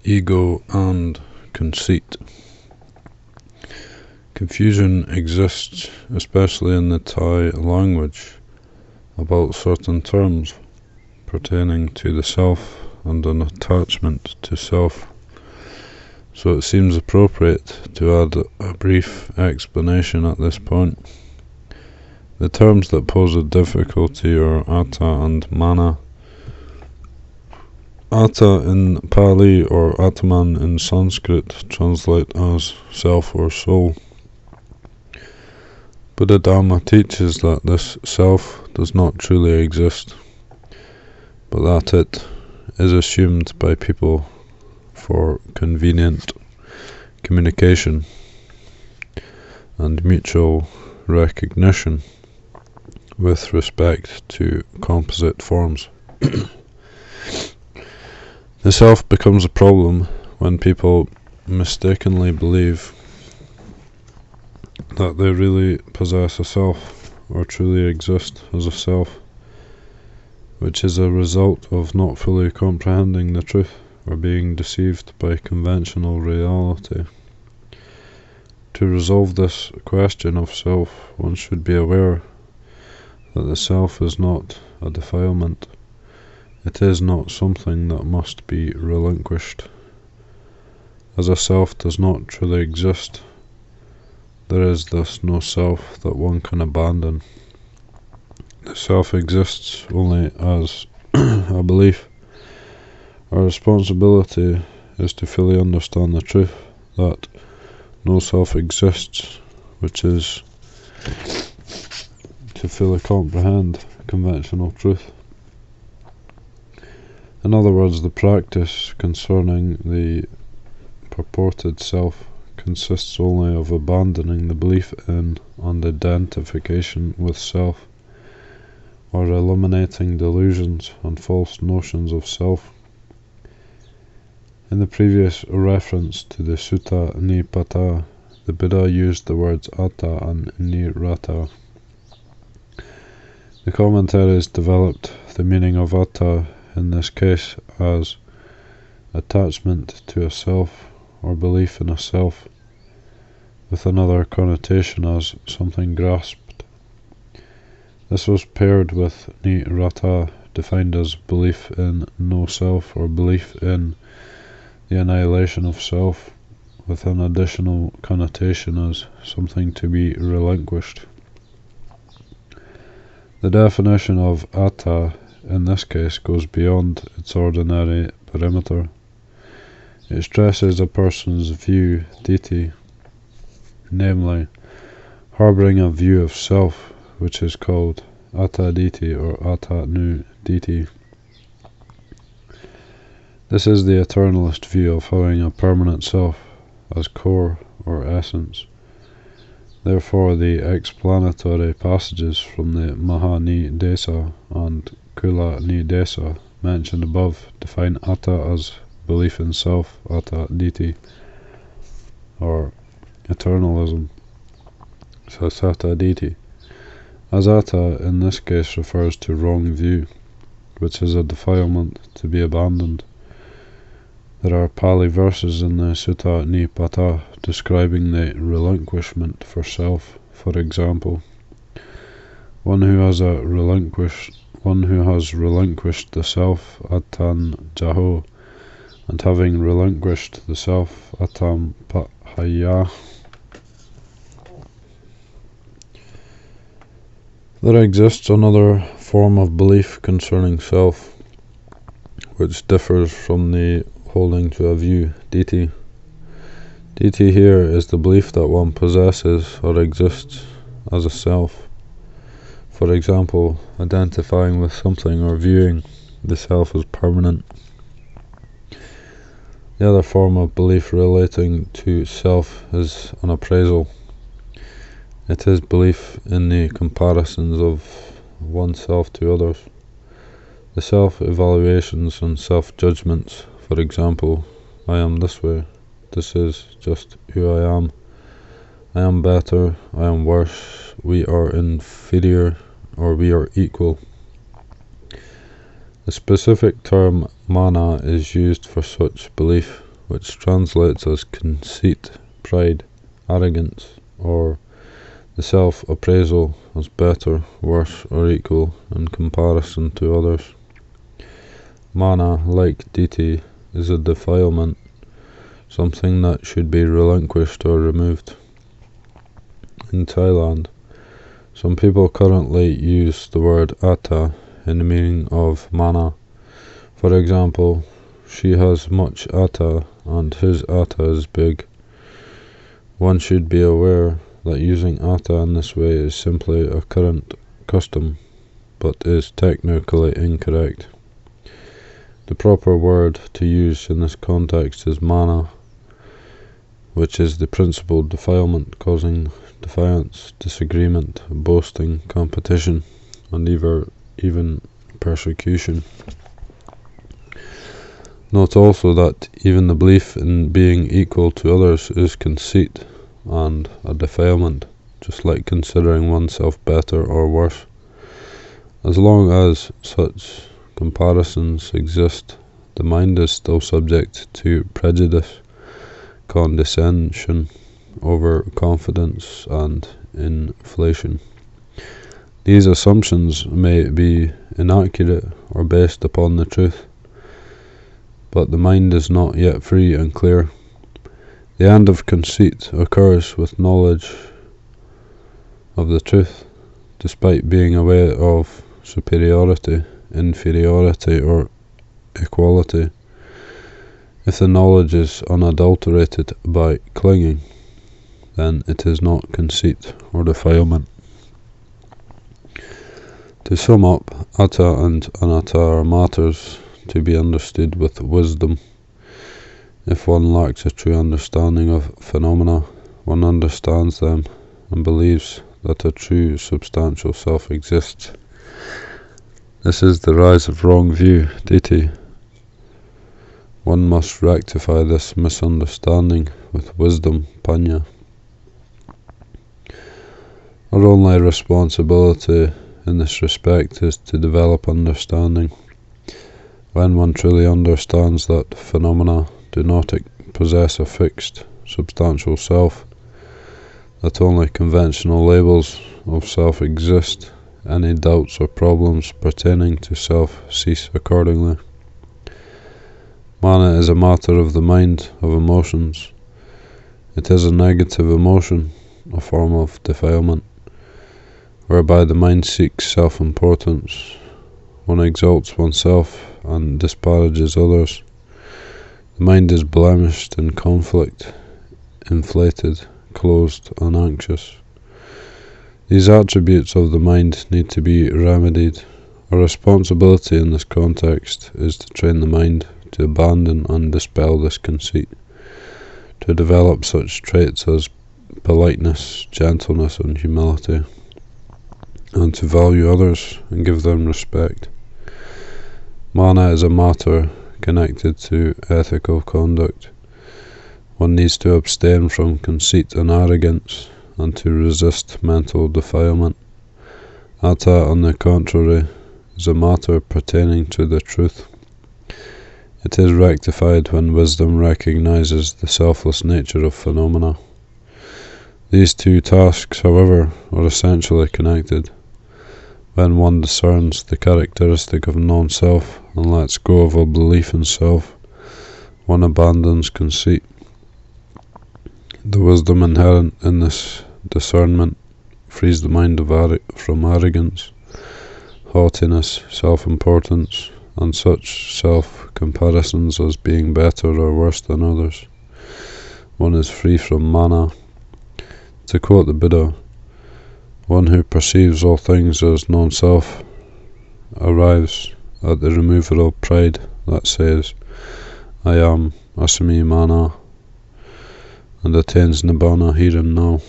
ego and conceit. Confusion exists, especially in the Thai language, about certain terms pertaining to the self and an attachment to self. So it seems appropriate to add a brief explanation at this point. The terms that pose a difficulty are atta and mana. Atta in Pali or Atman in Sanskrit translate as self or soul. Buddhadhamma teaches that this self does not truly exist, but that it is assumed by people for convenient communication and mutual recognition with respect to composite forms. The self becomes a problem when people mistakenly believe that they really possess a self or truly exist as a self, which is a result of not fully comprehending the truth or being deceived by conventional reality. To resolve this question of self, one should be aware that the self is not a defilement. It is not something that must be relinquished. As a self does not truly exist, there is thus no self that one can abandon. The self exists only as a belief. Our responsibility is to fully understand the truth that no self exists, which is to fully comprehend conventional truth. In other words, the practice concerning the purported self consists only of abandoning the belief in and identification with self, or eliminating delusions and false notions of self. In the previous reference to the Sutta Nipata, the Buddha used the words atta and nirata. The commentaries developed the meaning of atta in this case as attachment to a self or belief in a self, with another connotation as something grasped. This was paired with nirata, defined as belief in no self or belief in the annihilation of self, with an additional connotation as something to be relinquished. The definition of atta in this case goes beyond its ordinary perimeter. It stresses a person's view, ditthi, namely, harbouring a view of self, which is called atta ditthi or atta nu ditthi. This is the eternalist view of having a permanent self as core or essence. Therefore, the explanatory passages from the Maha-Nidesa and Kula-Nidesa mentioned above define atta as belief in self, atta ditthi, or eternalism, sasata ditthi. As atta in this case refers to wrong view, which is a defilement to be abandoned. There are Pali verses in the Sutta Nipata describing the relinquishment for self. For example, one who has relinquished the self, attan jaho, and having relinquished the self, attam pahaya. There exists another form of belief concerning self, which differs from the holding to a view, ditthi. Ditthi here is the belief that one possesses or exists as a self. For example, identifying with something or viewing the self as permanent. The other form of belief relating to self is an appraisal. It is belief in the comparisons of oneself to others. The self-evaluations and self-judgments, for example, I am this way, this is just who I am better, I am worse, we are inferior, or we are equal. The specific term mana is used for such belief, which translates as conceit, pride, arrogance, or the self-appraisal as better, worse, or equal in comparison to others. Mana, like ditthi, is a defilement, something that should be relinquished or removed. In Thailand, some people currently use the word atta in the meaning of mana. For example, she has much atta and his atta is big. One should be aware that using atta in this way is simply a current custom, but is technically incorrect. The proper word to use in this context is mana, which is the principal defilement causing defiance, disagreement, boasting, competition, and even persecution. Note also that even the belief in being equal to others is conceit and a defilement, just like considering oneself better or worse. As long as such comparisons exist, the mind is still subject to prejudice, condescension, overconfidence, and inflation. These assumptions may be inaccurate or based upon the truth, but the mind is not yet free and clear. The end of conceit occurs with knowledge of the truth, despite being aware of superiority, inferiority, or equality. If the knowledge is unadulterated by clinging, then it is not conceit or defilement. To sum up, atta and anatta are matters to be understood with wisdom. If one lacks a true understanding of phenomena, one understands them and believes that a true substantial self exists. This is the rise of wrong view, ditthi. One must rectify this misunderstanding with wisdom, panya. Our only responsibility in this respect is to develop understanding. When one truly understands that phenomena do not possess a fixed, substantial self, that only conventional labels of self exist, any doubts or problems pertaining to self cease accordingly. Mana is a matter of the mind, of emotions. It is a negative emotion, a form of defilement, whereby the mind seeks self-importance. One exalts oneself and disparages others. The mind is blemished in conflict, inflated, closed, and anxious. These attributes of the mind need to be remedied. Our responsibility in this context is to train the mind to abandon and dispel this conceit, to develop such traits as politeness, gentleness, and humility, and to value others and give them respect. Mana is a matter connected to ethical conduct. One needs to abstain from conceit and arrogance, and to resist mental defilement. Atta, on the contrary, is a matter pertaining to the truth. It is rectified when wisdom recognizes the selfless nature of phenomena. These two tasks, however, are essentially connected. When one discerns the characteristic of non-self and lets go of a belief in self, one abandons conceit. The wisdom inherent in this discernment frees the mind from arrogance, haughtiness, self-importance, and such self-comparisons as being better or worse than others. One is free from mana. To quote the Buddha, one who perceives all things as non-self arrives at the removal of pride that says, I am, asami mana, and attains nibbana here and now.